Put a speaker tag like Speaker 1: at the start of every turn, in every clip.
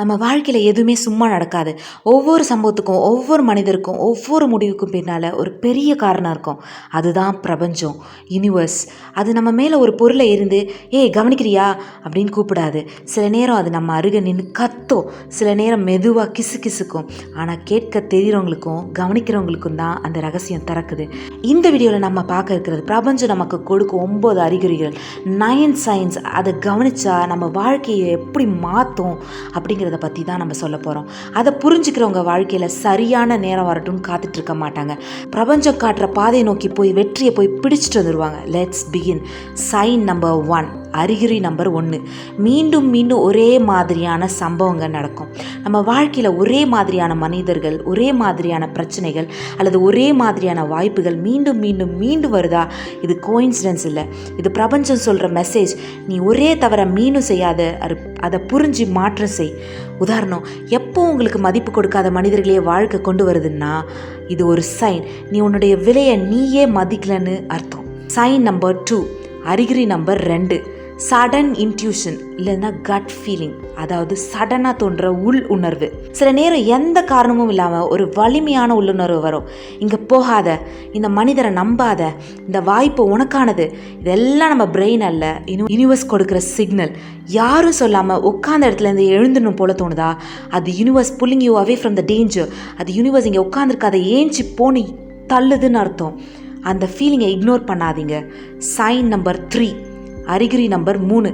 Speaker 1: நம்ம வாழ்க்கையில் எதுவுமே சும்மா நடக்காது. ஒவ்வொரு சம்பவத்துக்கும், ஒவ்வொரு மனிதருக்கும், ஒவ்வொரு முடிவுக்கும் பின்னால் ஒரு பெரிய காரணம் இருக்கும். அதுதான் பிரபஞ்சம், யூனிவர்ஸ். அது நம்ம மேலே ஒரு பொருளை இருந்து ஏய் கவனிக்கிறியா அப்படின்னு கூப்பிடாது. சில நேரம் அது நம்ம அருகே நின்று கத்தும், சில நேரம் மெதுவாக கிசுக்கும். ஆனால் கேட்க தெரிகிறவங்களுக்கும் கவனிக்கிறவங்களுக்கும் தான் அந்த ரகசியம் திறக்குது. இந்த வீடியோவில் நம்ம பார்க்க இருக்கிறது பிரபஞ்சம் நமக்கு கொடுக்கும் 9 அறிகுறிகள், 9 சைன்ஸ். அதை கவனித்தா நம்ம வாழ்க்கையை எப்படி மாற்றும் அப்படிங்கிறத பற்றி தான் நம்ம சொல்ல போகிறோம். அதை புரிஞ்சுக்கிறவங்க வாழ்க்கையில் சரியான நேரம் வரட்டும்னு காத்துட்ருக்க மாட்டாங்க. பிரபஞ்சம் காட்டுற பாதையை நோக்கி போய் வெற்றியை போய் பிடிச்சிட்டு வந்துடுவாங்க. Let's begin. சைன் நம்பர் 1, அறிகுறி நம்பர் 1. மீண்டும் மீண்டும் ஒரே மாதிரியான சம்பவங்கள் நடக்கும். நம்ம வாழ்க்கையில் ஒரே மாதிரியான மனிதர்கள், ஒரே மாதிரியான பிரச்சனைகள் அல்லது ஒரே மாதிரியான வாய்ப்புகள் மீண்டும் மீண்டும் மீண்டும் வருதா? இது கோயின்சிடன்ஸ் இல்லை, இது பிரபஞ்சம் சொல்கிற மெசேஜ். நீ ஒரே தவிர மீண்டும் செய்யாத, அதை புரிஞ்சு மாற்றம் செய். உதாரணம், எப்போ உங்களுக்கு மதிப்பு கொடுக்காத மனிதர்களே வாழ்க்கை கொண்டு வருதுன்னா இது ஒரு சைன். நீ உன்னுடைய விலையை நீயே மதிக்கலன்னு அர்த்தம். சைன் நம்பர் 2, அறிகுறி நம்பர் 2, சடன் இன்ட்யூஷன் இல்லைன்னா கட் ஃபீலிங். அதாவது சடனாக தோன்ற உள் உணர்வு. சில நேரம் எந்த காரணமும் இல்லாமல் ஒரு வலிமையான உள்ளுணர்வு வரும். இங்கே போகாத, இந்த மனிதரை நம்பாத, இந்த வாய்ப்பு உனக்கானது. இதெல்லாம் நம்ம பிரெயின் அல்ல, யூனிவர்ஸ் கொடுக்குற சிக்னல். யாரும் சொல்லாமல் உட்காந்த இடத்துலேருந்து எழுந்துடணும் போல தோணுதா? அது universe pulling you away from the danger. அது யூனிவர்ஸ் இங்கே உட்காந்துருக்காத ஏஞ்சி போனி தள்ளுதுன்னு அர்த்தம். அந்த ஃபீலிங்கை இக்னோர் பண்ணாதீங்க. சைன் நம்பர் 3, அறிகுறி நம்பர் 3,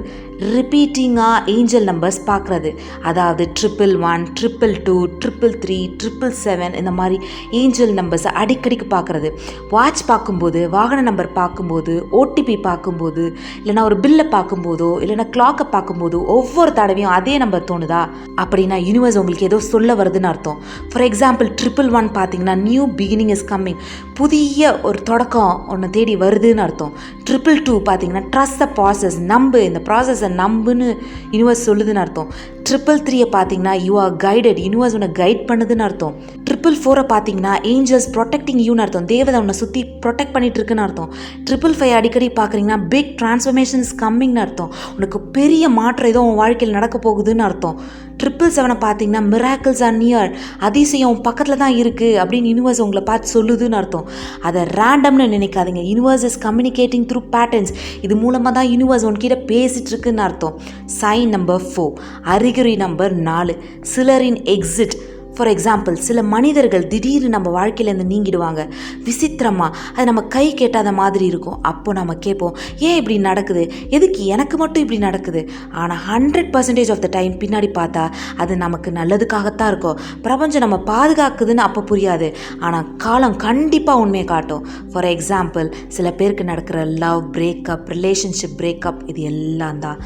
Speaker 1: ரிப்பீட்டிங்காக ஏஞ்சல் நம்பர்ஸ் பார்க்குறது. அதாவது 111, 222, 333, 777 இந்த மாதிரி ஏஞ்சல் நம்பர்ஸை அடிக்கடிக்கு பார்க்குறது. வாட்ச் பார்க்கும்போது, வாகன நம்பர் பார்க்கும்போது, ஓடிபி பார்க்கும்போது, இல்லைனா ஒரு பில்லை பார்க்கும்போதோ, இல்லைனா கிளாக்கை பார்க்கும்போது ஒவ்வொரு தடவையும் அதே நம்பர் தோணுதா? அப்படின்னா யூனிவர்ஸ் உங்களுக்கு ஏதோ சொல்ல வருதுன்னு அர்த்தம். ஃபார் எக்ஸாம்பிள் 111 பார்த்தீங்கன்னா நியூ பிகினிங் இஸ் கம்மிங், புதிய ஒரு தொடக்கம் ஒன்று தேடி வருதுன்னு அர்த்தம். 222 பார்த்தீங்கன்னா ட்ரஸ்ட் த ப்ராசஸ், நம்பு, இந்த ப்ராசஸை நம்புன்னு யூனிவர்ஸ் சொல்லுதுன்னு அர்த்தம். 333 பார்த்தீங்கன்னா யூ ஆர் கைடட், யூனிவர்ஸ் உன்னை கைட் பண்ணுதுன்னு அர்த்தம். 444 பார்த்தீங்கன்னா ஏஞ்சல்ஸ் ப்ரொடெக்டிங் யூன்னு அர்த்தம், தேவதை உன்னை சுற்றி ப்ரொடெக்ட் பண்ணிட்டு இருக்குன்னு அர்த்தம். 555 அடிக்கடி பார்க்குறீங்கன்னா பிக் டிரான்ஸ்ஃபர்மேஷன் இஸ் கம்மிங்னு அர்த்தம், உனக்கு பெரிய மாற்றம் ஏதோ உன் வாழ்க்கையில் நடக்க போகுதுன்னு அர்த்தம். 777 பார்த்தீங்கன்னா மிராக்கிள்ஸ் ஆர் நியர், அதிசயம் பக்கத்தில் தான் இருக்குது அப்படின்னு யூனிவர்ஸ் உங்களை பார்த்து சொல்லுதுன்னு அர்த்தம். அதை ரேண்டம்னு நினைக்காதீங்க. Universe is communicating through patterns. இது மூலமாக தான் யூனிவர்ஸ் உன்கிட்ட பேசிகிட்டு இருக்குன்னு அர்த்தம். சைன் நம்பர் 4, அறிகுறி நம்பர் 4, சிலரின் எக்ஸிட். ஃபார் எக்ஸாம்பிள், சில மனிதர்கள் திடீர்னு நம்ம வாழ்க்கையிலேருந்து நீங்கிடுவாங்க. விசித்திரமாக அது நம்ம கை கேட்டாத மாதிரி இருக்கும். அப்போ நம்ம கேட்போம், ஏன் இப்படி நடக்குது, எதுக்கு எனக்கு மட்டும் இப்படி நடக்குது? ஆனால் 100% ஆஃப் த டைம் பின்னாடி பார்த்தா அது நமக்கு நல்லதுக்காகத்தான் இருக்கும். பிரபஞ்சம் நம்ம பாதுகாக்குதுன்னு அப்போ புரியாது, ஆனால் காலம் கண்டிப்பாக உண்மையை காட்டும். ஃபார் எக்ஸாம்பிள், சில பேருக்கு நடக்கிற லவ் பிரேக்கப், ரிலேஷன்ஷிப் பிரேக்கப், இது எல்லாம் தான்.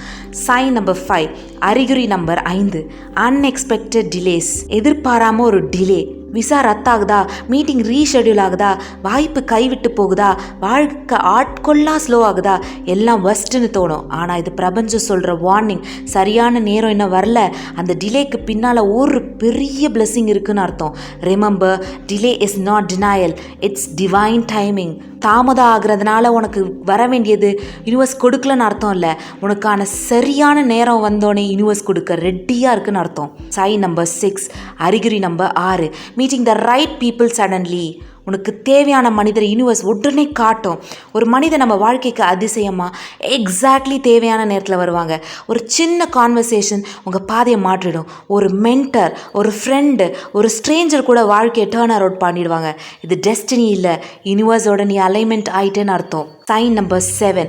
Speaker 1: சைன் நம்பர் 5, அறிகுறி நம்பர் 5, அன்எக்ஸ்பெக்டட் டிலேஸ். எதிர்பாராமல் ஒரு டிலே. விசா ரத்தாகுதா, மீட்டிங் ரீஷெடியூல் ஆகுதா, வாய்ப்பு கைவிட்டு போகுதா, வாழ்க்கை ஆட்கொள்ளா ஸ்லோ ஆகுதா, எல்லாம் ஒஸ்ட்டுன்னு தோணும். ஆனால் இது பிரபஞ்சம் சொல்கிற வார்னிங். சரியான நேரம் இன்னும் வரல, அந்த டிலேக்கு பின்னால் ஒரு பெரிய பிளெஸிங் இருக்குன்னு அர்த்தம். Remember, delay is not denial, it's divine timing. தாமதம் ஆகிறதுனால உனக்கு வர வேண்டியது யூனிவர்ஸ் கொடுக்கலன்னு அர்த்தம் இல்லை, உனக்கான சரியான நேரம் வந்தோடனே யூனிவர்ஸ் கொடுக்க ரெடியாக இருக்குன்னு அர்த்தம். சைன் நம்பர் 6, அறிகுறி number 6, meeting the right people suddenly. உனக்கு தேவையான மனிதரை யூனிவர்ஸ் உடனே காட்டும். ஒரு மனிதன் நம்ம வாழ்க்கைக்கு அதிசயமாக எக்ஸாக்ட்லி தேவையான நேரத்தில் வருவாங்க. ஒரு சின்ன கான்வர்சேஷன் உங்கள் பாதையை மாற்றிடும். ஒரு மென்டர், ஒரு ஃப்ரெண்டு, ஒரு ஸ்ட்ரேஞ்சர் கூட வாழ்க்கையை டேர்ன் அரவுட் பண்ணிடுவாங்க. இது டெஸ்டினி இல்லை, யூனிவர்ஸோட நீ அலைன்மெண்ட் ஆகிட்டேன்னு அர்த்தம். சைன் நம்பர் 7,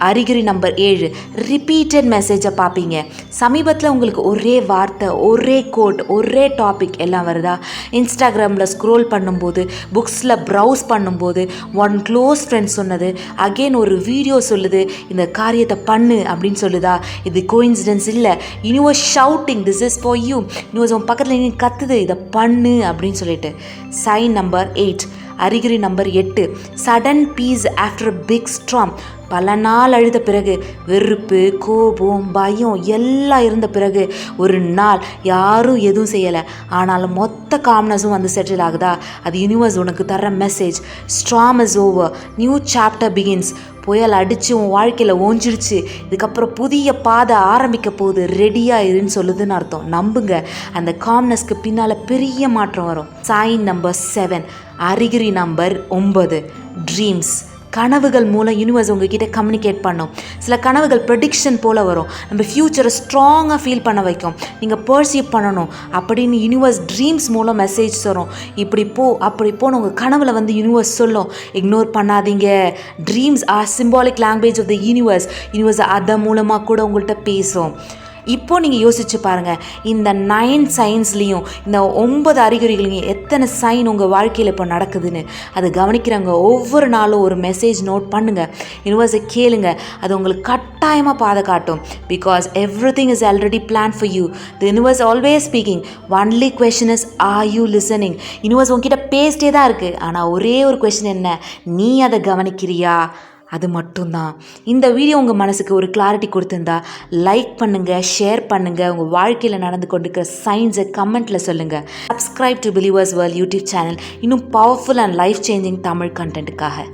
Speaker 1: அறிகுறி நம்பர் 7, ரிப்பீட்டட் மெசேஜை பார்ப்பீங்க. சமீபத்தில் உங்களுக்கு ஒரே வார்த்தை, ஒரே கோட், ஒரே டாபிக் எல்லாம் வருதா? இன்ஸ்டாகிராமில் ஸ்க்ரோல் பண்ணும்போது, புக்ஸில் ப்ரௌஸ் பண்ணும்போது, ஒன் க்ளோஸ் ஃப்ரெண்ட் சொன்னது, அகெயின் ஒரு வீடியோ சொல்லுது, இந்த காரியத்தை பண்ணு அப்படின்னு சொல்லுதா? இது கோயின்சிடன்ஸ் இல்லை, universe shouting this is for you. Universe உன் பக்கத்தில் நீ கத்துது, இதை பண்ணு அப்படின்னு சொல்லிட்டு. சைன் நம்பர் 8, அறிகுறி number 8, sudden peace after big storm. பல நாள் அழுத பிறகு, வெறுப்பு, கோபம், பயம் எல்லாம் இருந்த பிறகு ஒரு நாள் யாரும் எதுவும் செய்யலை, ஆனாலும் மொத்த காம்னஸும் வந்து செட்டில் ஆகுதா, அது யூனிவர்ஸ் உனக்கு தர்ற message. ஸ்ட்ராம் is over, new chapter begins. புயல் அடித்து உன் வாழ்க்கையில் ஓஞ்சிடுச்சு, இதுக்கப்புறம் புதிய பாதை ஆரம்பிக்க போகுது, ரெடியாக இருன்னு சொல்லுதுன்னு அர்த்தம். நம்புங்க, அந்த காம்னஸ்க்கு பின்னால் பெரிய மாற்றம் வரும். சைன் நம்பர் 7, அறிகுறி நம்பர் 9, ட்ரீம்ஸ். கனவுகள் மூலம் யூனிவர்ஸ் உங்ககிட்ட கம்யூனிகேட் பண்ணும். சில கனவுகள் ப்ரெடிக்ஷன் போல் வரும், நம்ம ஃப்யூச்சரை ஸ்ட்ராங்காக ஃபீல் பண்ண வைக்கும், நீங்கள் பர்சீவ் பண்ணணும் அப்படின்னு யூனிவர்ஸ் ட்ரீம்ஸ் மூலம் மெசேஜ் தரும். இப்படி போ அப்படி போன்னு உங்கள் கனவில் வந்து யூனிவர்ஸ் சொல்லும். இக்னோர் பண்ணாதீங்க. Dreams are symbolic language of the universe அதன் மூலமாக கூட உங்கள்கிட்ட பேசும். இப்போ நீங்கள் யோசிச்சு பாருங்கள், இந்த 9 சைன்ஸ்லேயும் இந்த 9 அறிகுறிகளையும் எத்தனை சைன் உங்கள் வாழ்க்கையில் இப்போ நடக்குதுன்னு. அது கவனிக்கிறவங்க ஒவ்வொரு நாளும் ஒரு மெசேஜ் நோட் பண்ணுங்கள், யூனிவர்ஸை கேளுங்க, அது உங்களுக்கு கட்டாயமாக பாதை காட்டும். Because everything is already plan for you. The universe always speaking. Only question is, are you listening? Universe உங்ககிட்ட பேசிட்டே தான் இருக்குது, ஆனால் ஒரே ஒரு கொஷின் என்ன, நீ அதை கவனிக்கிறியா? அது மட்டும்தான். இந்த வீடியோ உங்கள் மனசுக்கு ஒரு கிளாரிட்டி கொடுத்துருந்தா லைக் பண்ணுங்கள், ஷேர் பண்ணுங்கள், உங்கள் வாழ்க்கையில் நடந்து கொண்டிருக்கிற சைன்ஸை கமெண்ட்டில் சொல்லுங்கள். Subscribe to Believers World YouTube channel இன்னும் powerful and life changing Tamil கண்டென்ட்டுக்காக.